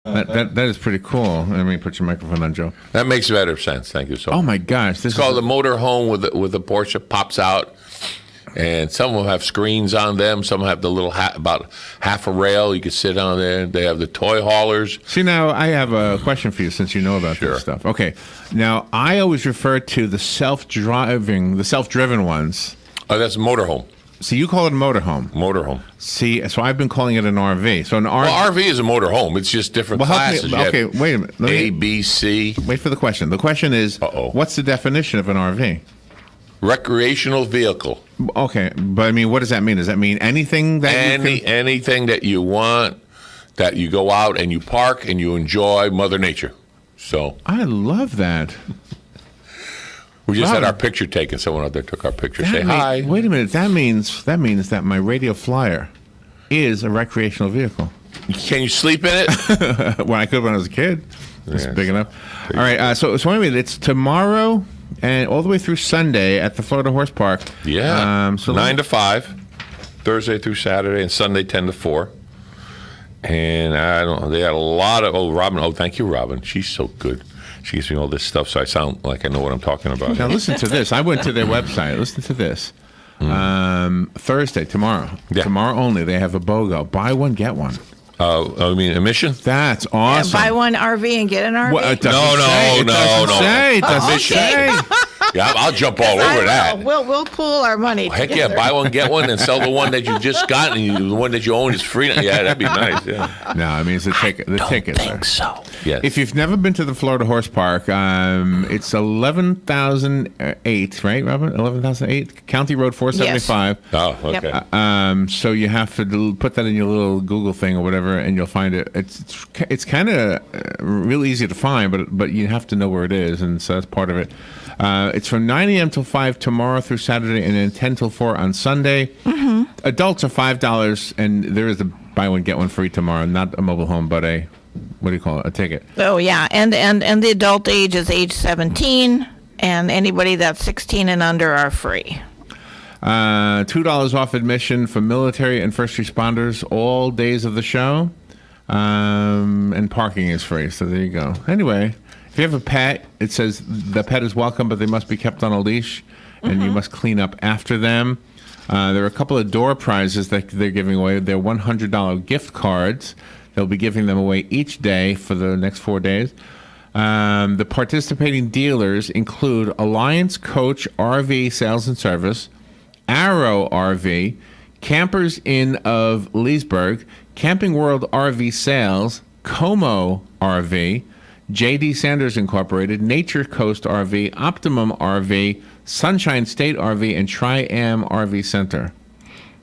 That is pretty cool. Let me put your microphone on, Joe. That makes better sense. Thank you so much. Oh my gosh, this It's called the motor home with the Porsche pops out, and some of them have screens on them. Some have the little about half a rail you can sit on there. They have the toy haulers. See, now I have a question for you since you know about Sure. this stuff. Okay, now I always refer to the self-driven ones. Oh, that's a motorhome. So you call it a motorhome. Motorhome. See, so I've been calling it an RV. So an RV. Well, RV is a motorhome. It's just different classes. Okay, wait a minute. A, B, C. Wait for the question. The question is, what's the definition of an RV? Recreational vehicle. Okay, but I mean, what does that mean? Does that mean anything that anything that you want, that you go out and you park and you enjoy Mother Nature? So I love that. We just had our picture taken. Someone out there took our picture. Say hi. Wait a minute. That means that my radio flyer is a recreational vehicle. Can you sleep in it? Well, I could when I was a kid. It's big enough. All right. So anyway, it's tomorrow and all the way through Sunday at the Florida Horse Park. Yeah. So 9 to 5, Thursday through Saturday, and Sunday 10 to 4. And I don't know. They had a lot of. Oh, Robin. Oh, thank you, Robin. She's so good. She gives me all this stuff, so I sound like I know what I'm talking about. Now listen to this. I went to their website. Listen to this. Thursday, tomorrow. Yeah. Tomorrow only. They have a BOGO. Buy one, get one. I mean, admission? That's awesome. Buy one RV and get an RV? Well, it No. It doesn't say. Yeah, I'll jump all over that. We'll pool our money Heck together. yeah, buy one, get one, and sell the one that you just got, and the one that you own is free. Yeah, that'd be nice. Yeah. No, I mean, it's the ticket. The ticket. I think so. Yes. If you've never been to the Florida Horse Park, it's 11,008, right, Robin? 11,008, County Road 475. Oh, okay. Yep. So you have to put that in your little Google thing or whatever, and you'll find it. It's kind of real easy to find, but you have to know where it is, and so that's part of it. It's from 9 a.m. till 5 tomorrow through Saturday, and then 10 till 4 on Sunday. Mm-hmm. Adults are $5, and there is a buy one get one free tomorrow. Not a mobile home, but a a ticket. Oh yeah, and the adult age is age 17, and anybody that's 16 and under are free. $2 off admission for military and first responders all days of the show, and parking is free. So there you go. Anyway. If you have a pet, it says the pet is welcome, but they must be kept on a leash, and you must clean up after them. There are a couple of door prizes that they're giving away. They're $100 gift cards. They'll be giving them away each day for the next 4 days. The participating dealers include Alliance Coach RV Sales and Service, Arrow RV, Campers Inn of Leesburg, Camping World RV Sales, Como RV, J.D. Sanders Incorporated, Nature Coast RV, Optimum RV, Sunshine State RV, and Tri-Am RV Center.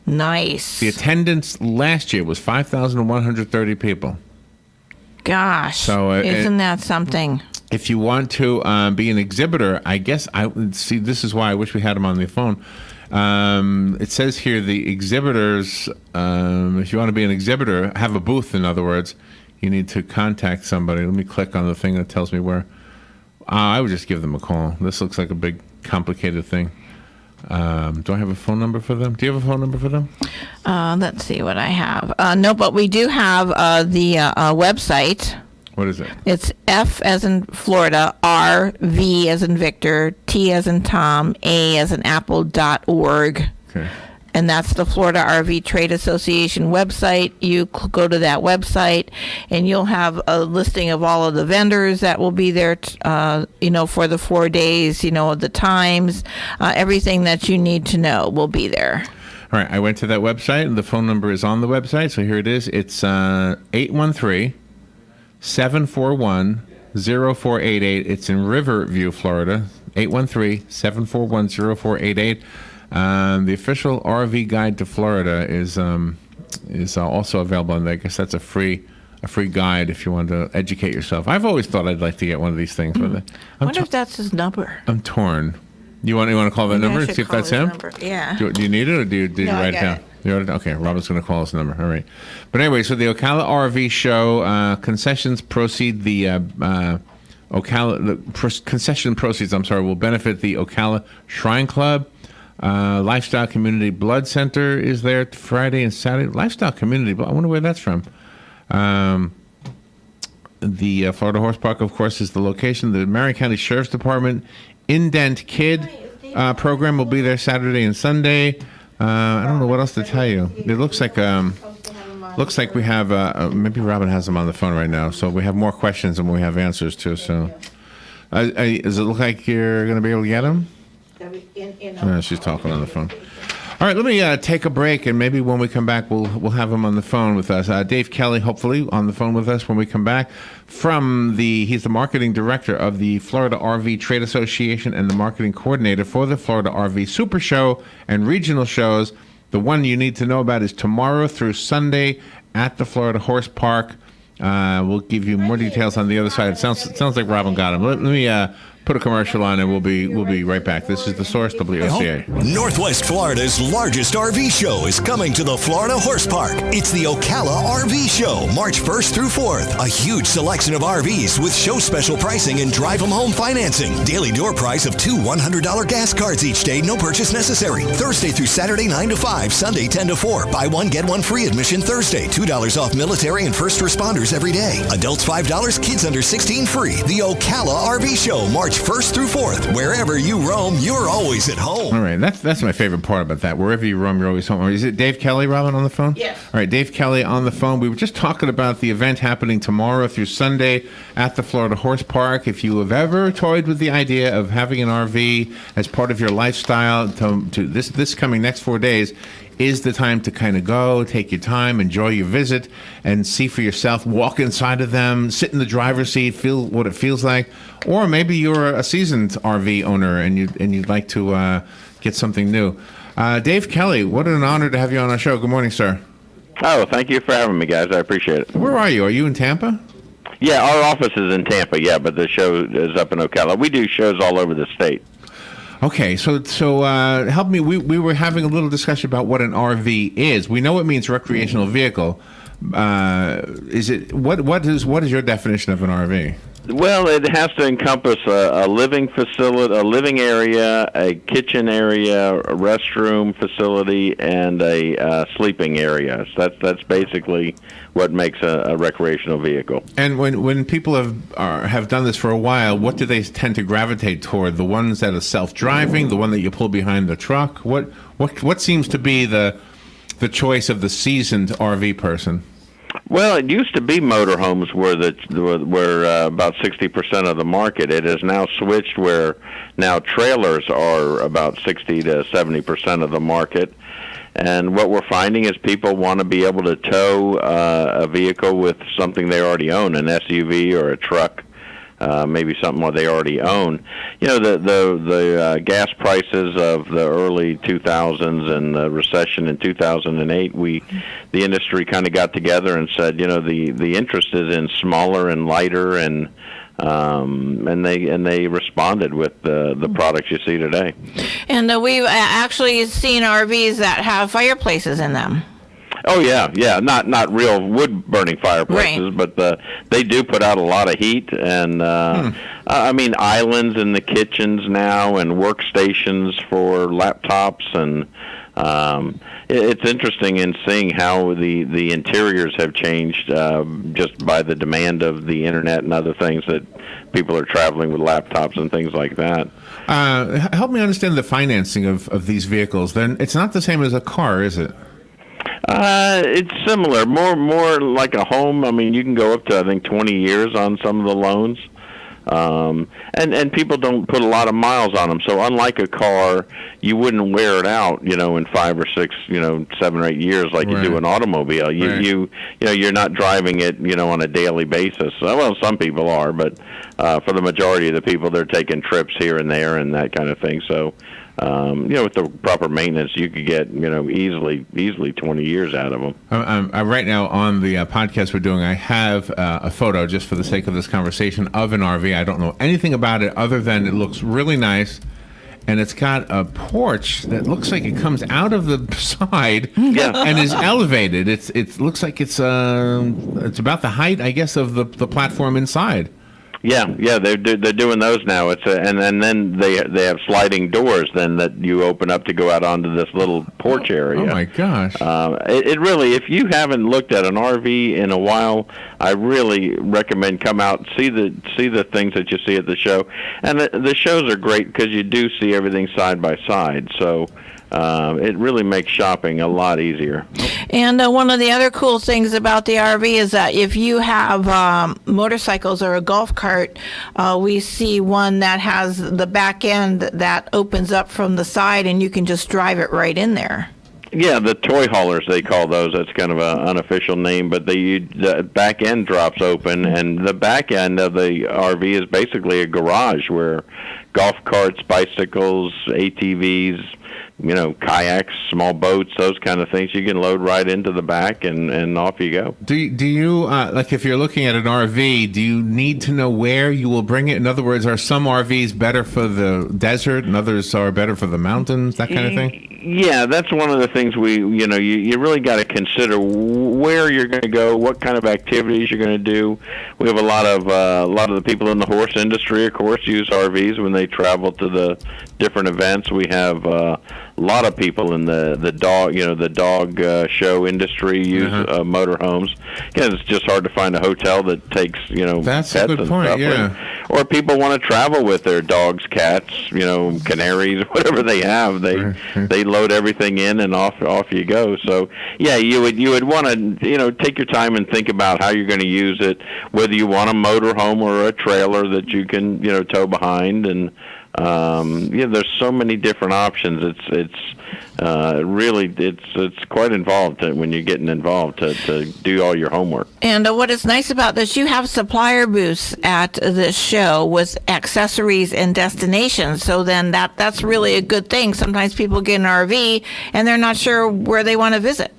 Nice. The attendance last year was 5,130 people. Gosh, So, isn't that something? If you want to be an exhibitor, I guess I would see. This is why I wish we had him on the phone. It says here the exhibitors. If you want to be an exhibitor, have a booth. In other words. You need to contact somebody. Let me click on the thing that tells me where. I would just give them a call. This looks like a big, complicated thing. Do I have a phone number for them? Do you have a phone number for them? Let's see what I have. No, but we do have the website. What is it? It's F as in Florida, R, V as in Victor, T as in Tom, A as in Apple.org. Okay. And that's the Florida RV Trade Association website. You go to that website, and you'll have a listing of all of the vendors that will be there, for the 4 days, the times, everything that you need to know will be there. All right. I went to that website, and the phone number is on the website. So here it is. It's 813-741-0488. It's in Riverview, Florida. 813-741-0488. The official RV guide to Florida is also available, and I guess that's a free guide if you want to educate yourself. I've always thought I'd like to get one of these things. But I wonder if that's his number. I'm torn. You want to call that number and see if that's him? Yeah. Do you need it, or did you write it down? Okay, Robin's going to call his number. All right. But anyway, so the Ocala RV show concessions proceed concession proceeds. Will benefit the Ocala Shrine Club. Lifestyle Community Blood Center is there Friday and Saturday. Lifestyle Community, I wonder where that's from. The Florida Horse Park, of course, is the location. The Marion County Sheriff's Department Indent Kid program will be there Saturday and Sunday. I don't know what else to tell you. It looks like we have maybe Robin has them on the phone right now, so we have more questions than we have answers to. So, does it look like you're going to be able to get them? She's talking on the phone. All right, let me take a break, and maybe when we come back, we'll have him on the phone with us. Dave Kelly, hopefully, on the phone with us when we come back. He's the marketing director of the Florida RV Trade Association and the marketing coordinator for the Florida RV Super Show and regional shows. The one you need to know about is tomorrow through Sunday at the Florida Horse Park. We'll give you more details on the other side. It sounds like Robin got him. Let me put a commercial on, and we'll be right back. This is The Source, WOCA. Northwest Florida's largest RV show is coming to the Florida Horse Park. It's the Ocala RV Show, March 1st through 4th. A huge selection of RVs with show special pricing and drive them home financing. Daily door price of two $100 gas cards each day, no purchase necessary. Thursday through Saturday 9 to 5, Sunday 10 to 4. Buy one, get one free admission Thursday. $2 off military and first responders every day. Adults $5, kids under 16 free. The Ocala RV Show, March 1st through 4th. Wherever you roam, you're always at home. All right, that's my favorite part about that. Wherever you roam, you're always home. Is it Dave Kelly, Robin, on the phone? Yes. All right, Dave Kelly on the phone. We were just talking about the event happening tomorrow through Sunday at the Florida Horse Park. If you have ever toyed with the idea of having an RV as part of your lifestyle, to this coming next 4 days is the time to kind of go, take your time, enjoy your visit, and see for yourself, walk inside of them, sit in the driver's seat, feel what it feels like. Or maybe you're a seasoned RV owner and you'd like to get something new. Dave Kelly, what an honor to have you on our show. Good morning, sir. Oh, thank you for having me, guys. I appreciate it. Where are you? Are you in Tampa? Yeah, our office is in Tampa, but the show is up in Ocala. We do shows all over the state. Okay, so help me. We were having a little discussion about what an RV is. We know it means recreational vehicle. Is it what is your definition of an RV? Well, it has to encompass a living facility, a living area, a kitchen area, a restroom facility, and a sleeping area. So that's basically what makes a recreational vehicle. And when people have done this for a while, what do they tend to gravitate toward? The ones that are self-driving, the one that you pull behind the truck? What seems to be the choice of the seasoned RV person? Well, it used to be motorhomes were about 60% of the market. It has now switched where now trailers are about 60 to 70% of the market. And what we're finding is people want to be able to tow a vehicle with something they already own, an SUV or a truck. Maybe something they already own. You know, the gas prices of the early 2000s and the recession in 2008, the industry kind of got together and said, you know, the interest is in smaller and lighter, and they responded with the products you see today. And we've actually seen RVs that have fireplaces in them. Oh yeah, not real wood burning fireplaces, right. But they do put out a lot of heat, and I mean islands in the kitchens now, and workstations for laptops, and it's interesting in seeing how the interiors have changed just by the demand of the internet and other things that people are traveling with laptops and things like that. Help me understand the financing of these vehicles. Then it's not the same as a car, is it? It's similar, more like a home. I mean, you can go up to, I think, 20 years on some of the loans. And people don't put a lot of miles on them. So unlike a car, you wouldn't wear it out, you know, in 5 or 6, 7 or 8 years like you do an automobile. You're not driving it, on a daily basis. Well, some people are, but for the majority of the people, they're taking trips here and there and that kind of thing. So, with the proper maintenance, you could get, easily 20 years out of them. Right now on the podcast we're doing, I have a photo, just for the sake of this conversation, of an RV. I don't know anything about it other than it looks really nice, and it's got a porch that looks like it comes out of the side and is elevated. It looks like it's about the height, I guess, of the platform inside. Yeah, they're doing those now. And then they have sliding doors then that you open up to go out onto this little porch area. Oh my gosh! It really, if you haven't looked at an RV in a while, I really recommend come out, see the things that you see at the show, and the shows are great because you do see everything side by side. So. It really makes shopping a lot easier. And one of the other cool things about the RV is that if you have motorcycles or a golf cart, we see one that has the back end that opens up from the side, and you can just drive it right in there. Yeah, the toy haulers, they call those. That's kind of an unofficial name, but the back end drops open, and the back end of the RV is basically a garage where golf carts, bicycles, ATVs, kayaks, small boats, those kind of things, you can load right into the back and off you go. Do you like if you're looking at an RV, do you need to know where you will bring it? In other words, are some RVs better for the desert and others are better for the mountains, that kind of thing? Yeah, that's one of the things you really got to consider where you're going to go, what kind of activities you're going to do. We have a lot of the people in the horse industry, of course, use RVs when they travel to the different events. We have a lot of people in the dog show industry use motorhomes. Again, it's just hard to find a hotel that takes That's pets a good and point. stuff. Yeah. Or people want to travel with their dogs, cats, canaries, whatever they have. They load everything in and off you go. So yeah, you would want to take your time and think about how you're going to use it, whether you want a motorhome or a trailer that you can tow behind, and there's so many different options. It's quite involved when you're getting involved to do all your homework. And what is nice about this, you have supplier booths at this show with accessories and destinations. So then that's really a good thing. Sometimes people get an RV and they're not sure where they want to visit.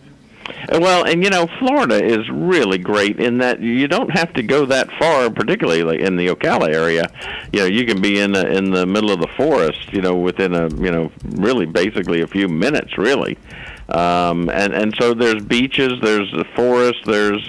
Well, and Florida is really great in that you don't have to go that far, particularly like in the Ocala area. You can be in the middle of the forest, within really basically a few minutes, really. And so there's beaches, there's the forest, there's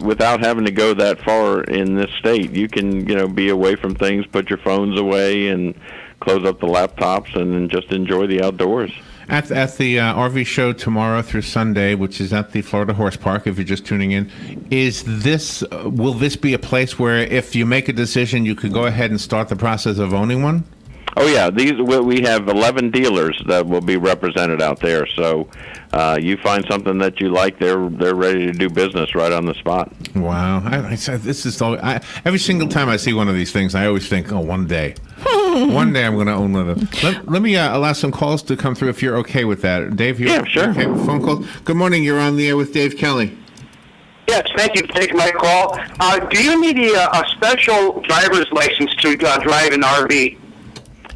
without having to go that far in this state, you can be away from things, put your phones away, and close up the laptops, and then just enjoy the outdoors. At the RV show tomorrow through Sunday, which is at the Florida Horse Park, if you're just tuning in, will this be a place where if you make a decision, you could go ahead and start the process of owning one? Oh yeah, we have 11 dealers that will be represented out there. So you find something that you like, they're ready to do business right on the spot. Wow, this is every single time I see one of these things, I always think, one day. One day I'm going to own one of them. Let me allow some calls to come through if you're okay with that. Dave, yeah, sure. Okay with phone calls? Good morning. You're on the air with Dave Kelly. Yes, thank you for taking my call. Do you need a special driver's license to drive an RV?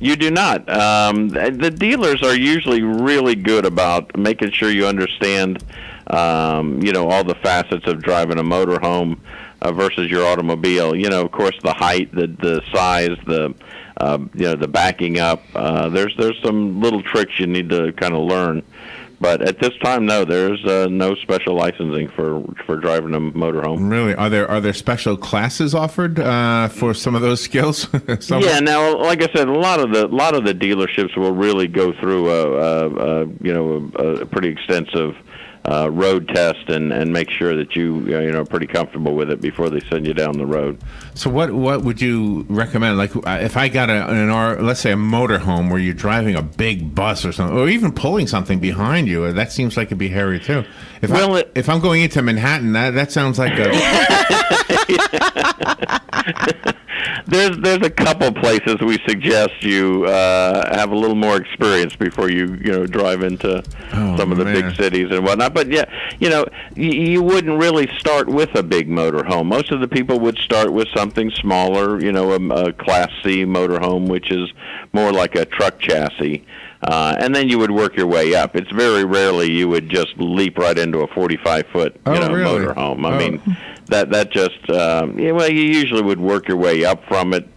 You do not. The dealers are usually really good about making sure you understand, all the facets of driving a motorhome versus your automobile. Of course, the height, the size, the backing up. There's some little tricks you need to kind of learn. But at this time, no, there's no special licensing for driving a motorhome. Really? Are there special classes offered for some of those skills? Yeah. Now, like I said, a lot of the dealerships will really go through a pretty extensive road test and make sure that you are pretty comfortable with it before they send you down the road. So what would you recommend? Like if I got let's say a motorhome where you're driving a big bus or something, or even pulling something behind you, that seems like it'd be hairy too. If I'm going into Manhattan, that sounds like a. There's a couple places we suggest you have a little more experience before you drive into some of the big cities and whatnot. But yeah, you wouldn't really start with a big motorhome. Most of the people would start with something smaller, a Class C motorhome, which is more like a truck chassis. And then you would work your way up. It's very rarely you would just leap right into a 45-foot really? motorhome. I mean, that just you usually would work your way up from it.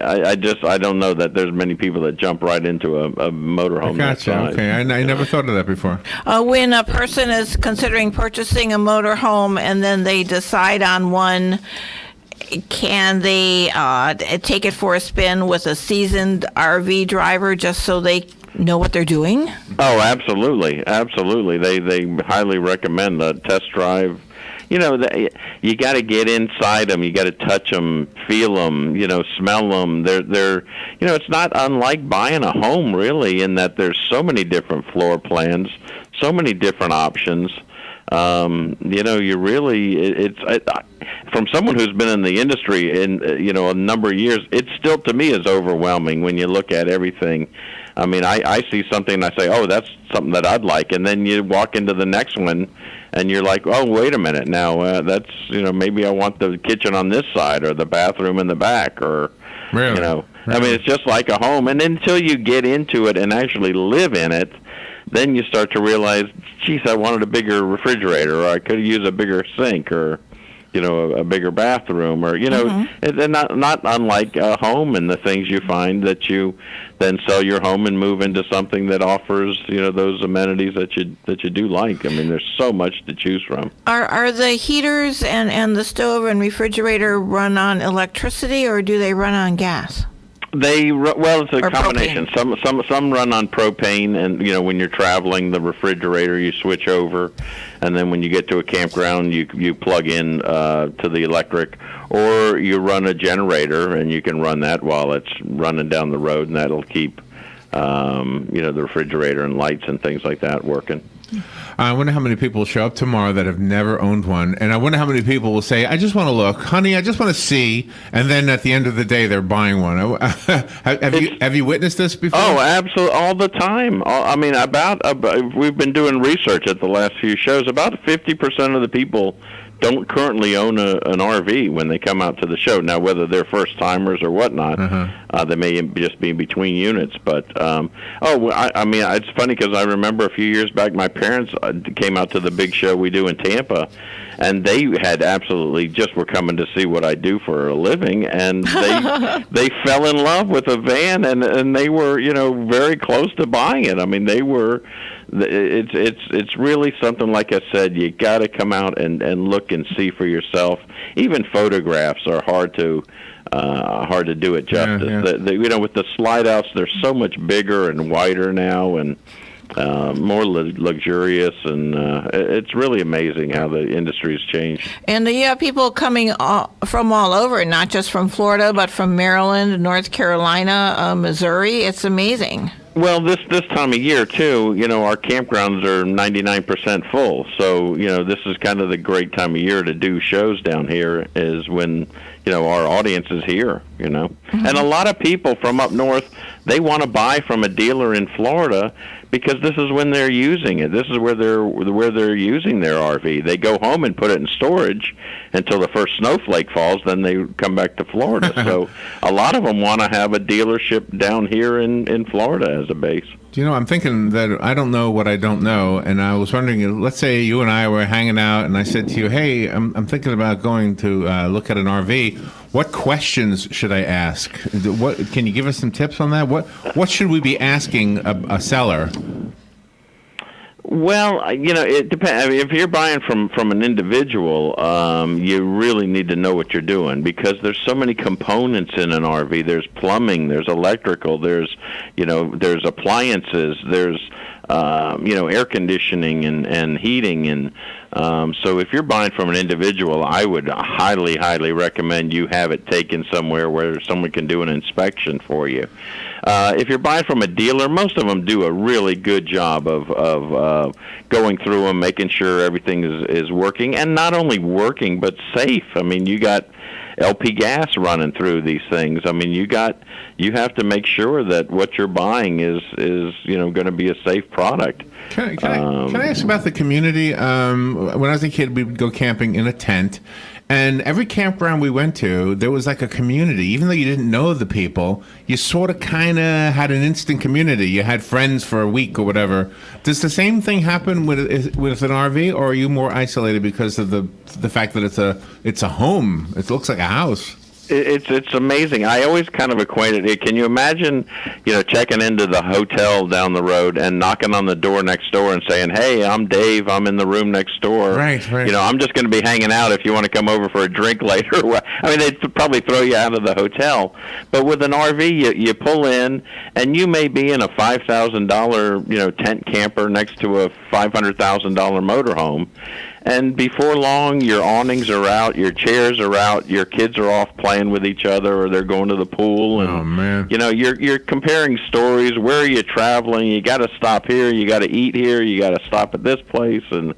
I don't know that there's many people that jump right into a motorhome that Gotcha. size. Okay, I never thought of that before. When a person is considering purchasing a motorhome and then they decide on one, can they take it for a spin with a seasoned RV driver just so they know what they're doing? Oh, absolutely, absolutely. They highly recommend a test drive. You know, you got to get inside them. You got to touch them, feel them. You know, smell them. They're. You know, it's not unlike buying a home, really, in that there's so many different floor plans, so many different options. You know, you really from someone who's been in the industry in a number of years, it still to me is overwhelming when you look at everything. I mean, I see something and I say, oh, that's something that I'd like, and then you walk into the next one and you're like, oh, wait a minute now, that's maybe I want the kitchen on this side or the bathroom in the back, or Really? I mean, it's just like a home. And until you get into it and actually live in it, then you start to realize, geez, I wanted a bigger refrigerator, or I could use a bigger sink, or a bigger bathroom, or and not unlike a home and the things you find that you then sell your home and move into something that offers those amenities that you do like. I mean, there's so much to choose from. Are the heaters and the stove and refrigerator run on electricity, or do they run on gas? It's a Or combination. Some run on propane, and when you're traveling, the refrigerator you switch over, and then when you get to a campground, you plug in to the electric, or you run a generator, and you can run that while it's running down the road, and that'll keep the refrigerator and lights and things like that working. I wonder how many people will show up tomorrow that have never owned one, and I wonder how many people will say, I just want to look, honey, I just want to see, and then at the end of the day, they're buying one. Have you witnessed this before? Oh, absolutely, all the time. I mean, we've been doing research at the last few shows. About 50% of the people don't currently own an RV when they come out to the show. Now, whether they're first timers or whatnot, they may just be between units. But I mean, it's funny because I remember a few years back, my parents came out to the big show we do in Tampa, and they had absolutely just were coming to see what I do for a living, and they fell in love with a van, and they were very close to buying it. I mean, they were. It's really something, like I said, you got to come out and look and see for yourself. Even photographs are hard to do it justice. Yeah. With the slide outs, they're so much bigger and wider now, and more luxurious, and it's really amazing how the industry's changed. And you have people coming from all over, not just from Florida, but from Maryland, North Carolina, Missouri. It's amazing. Well, this time of year too, our campgrounds are 99% full. So, this is kind of the great time of year to do shows down here, is when, our audience is here, Mm-hmm. And a lot of people from up north, they want to buy from a dealer in Florida because this is when they're using it. This is where they're using their RV. They go home and put it in storage until the first snowflake falls, then they come back to Florida. So a lot of them want to have a dealership down here in Florida as a base. I'm thinking that I don't know what I don't know, and I was wondering, let's say you and I were hanging out, and I said to you, hey, I'm thinking about going to look at an RV. What questions should I ask? Can you give us some tips on that? What should we be asking a seller? Well, it depends. I mean, if you're buying from an individual, you really need to know what you're doing, because there's so many components in an RV. There's plumbing, there's electrical, there's appliances, there's air conditioning and heating, and so if you're buying from an individual, I would highly, highly recommend you have it taken somewhere where someone can do an inspection for you. If you're buying from a dealer, most of them do a really good job of going through them, making sure everything is working, and not only working but safe. I mean, you got LP gas running through these things. I mean, you have to make sure that what you're buying is going to be a safe product. Can I ask about the community? When I was a kid, we would go camping in a tent, and every campground we went to, there was like a community. Even though you didn't know the people, you sort of kind of had an instant community. You had friends for a week or whatever. Does the same thing happen with an RV, or are you more isolated because of the fact that it's a home? It looks like a house. It's amazing. I always kind of equated it. Can you imagine, checking into the hotel down the road and knocking on the door next door and saying, "Hey, I'm Dave. I'm in the room next door. Right. I'm just going to be hanging out if you want to come over for a drink later." I mean, they'd probably throw you out of the hotel. But with an RV, you pull in, and you may be in a $5,000, tent camper next to a $500,000 motorhome. And before long, your awnings are out, your chairs are out, your kids are off playing with each other, or they're going to the pool. And, oh, man. You're comparing stories. Where are you traveling? You got to stop here. You got to eat here. You got to stop at this place. And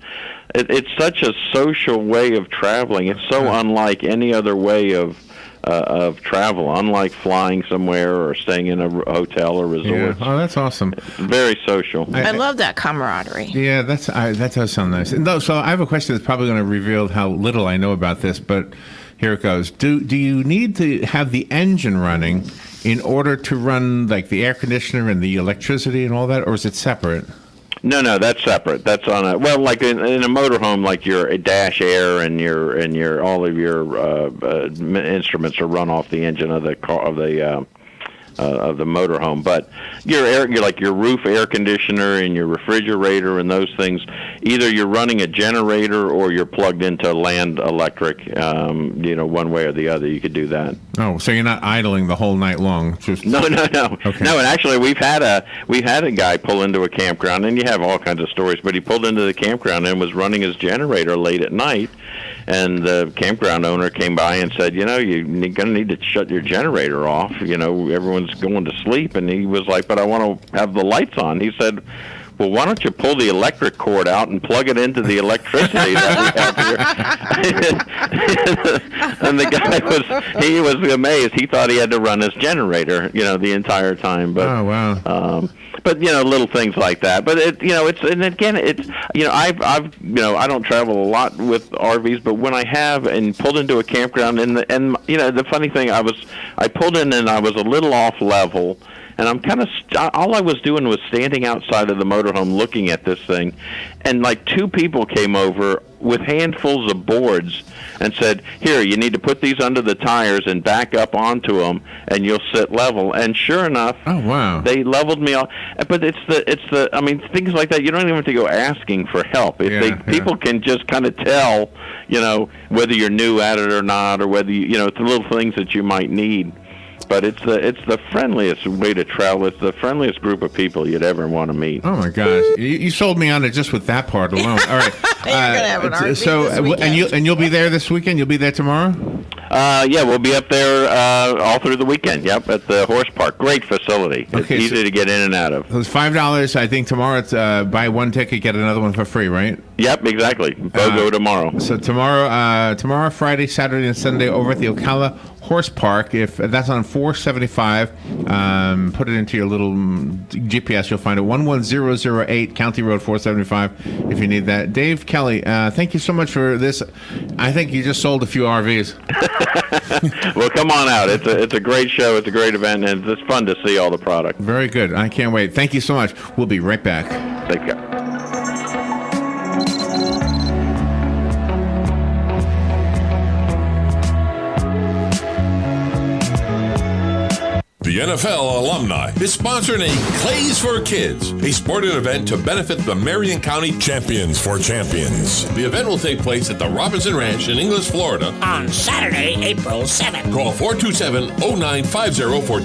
it's such a social way of traveling. It's so unlike any other way of travel, unlike flying somewhere or staying in a hotel or resort. Yeah. Oh, that's awesome. Very social. I love that camaraderie. Yeah, that does sound nice. And so I have a question that's probably going to reveal how little I know about this, but here it goes. Do you need to have the engine running in order to run like the air conditioner and the electricity and all that, or is it separate? No, that's separate. That's on like in a motorhome, like your dash air and your all of your instruments are run off the engine of the car of the motorhome. But your roof air conditioner and your refrigerator and those things, either you're running a generator or you're plugged into land electric. One way or the other, you could do that. Oh, so you're not idling the whole night long? No. Okay. No, and actually, we've had a guy pull into a campground, and you have all kinds of stories. But he pulled into the campground and was running his generator late at night, and the campground owner came by and said, "You're going to need to shut your generator off. Everyone's going to sleep." And he was like, "But I want to have the lights on." He said, "Well, why don't you pull the electric cord out and plug it into the electricity that we have here?" And the guy he was amazed. He thought he had to run his generator, the entire time. But oh, wow. But little things like that. But I don't travel a lot with RVs, but when I have and pulled into a campground, and the funny thing, I pulled in and I was a little off level. And I'm kind of all I was doing was standing outside of the motorhome looking at this thing, and like two people came over with handfuls of boards and said, "Here, you need to put these under the tires and back up onto them, and you'll sit level." And sure enough, oh, wow, they leveled me off. But it's the I mean, things like that. You don't even have to go asking for help. People can just kind of tell, whether you're new at it or not, or whether it's the little things that you might need. But it's the friendliest way to travel. It's the friendliest group of people you'd ever want to meet. Oh my gosh, you sold me on it just with that part alone. All right, You're gonna have an RV this weekend. and you'll be there this weekend. You'll be there tomorrow. Yeah, we'll be up there all through the weekend. Yep, at the horse park. Great facility. It's easy to get in and out of. So it's $5. I think tomorrow it's buy one ticket, get another one for free, right? Yep, exactly. Go tomorrow. So tomorrow, Friday, Saturday, and Sunday over at the Ocala Horse Park. If that's on 475, put it into your little GPS. You'll find it 11008 County Road 475. If you need that, Dave Kelly, thank you so much for this. I think you just sold a few RVs. Well, come on out. It's a great show. It's a great event, and it's fun to see all the product. Very good. I can't wait. Thank you so much. We'll be right back. Take care. The NFL alumni is sponsoring a Clays for Kids, a sporting event to benefit the Marion County Champions for Champions. The event will take place at the Robinson Ranch in Inglis, Florida on Saturday, April 7th. Call 427-0950 for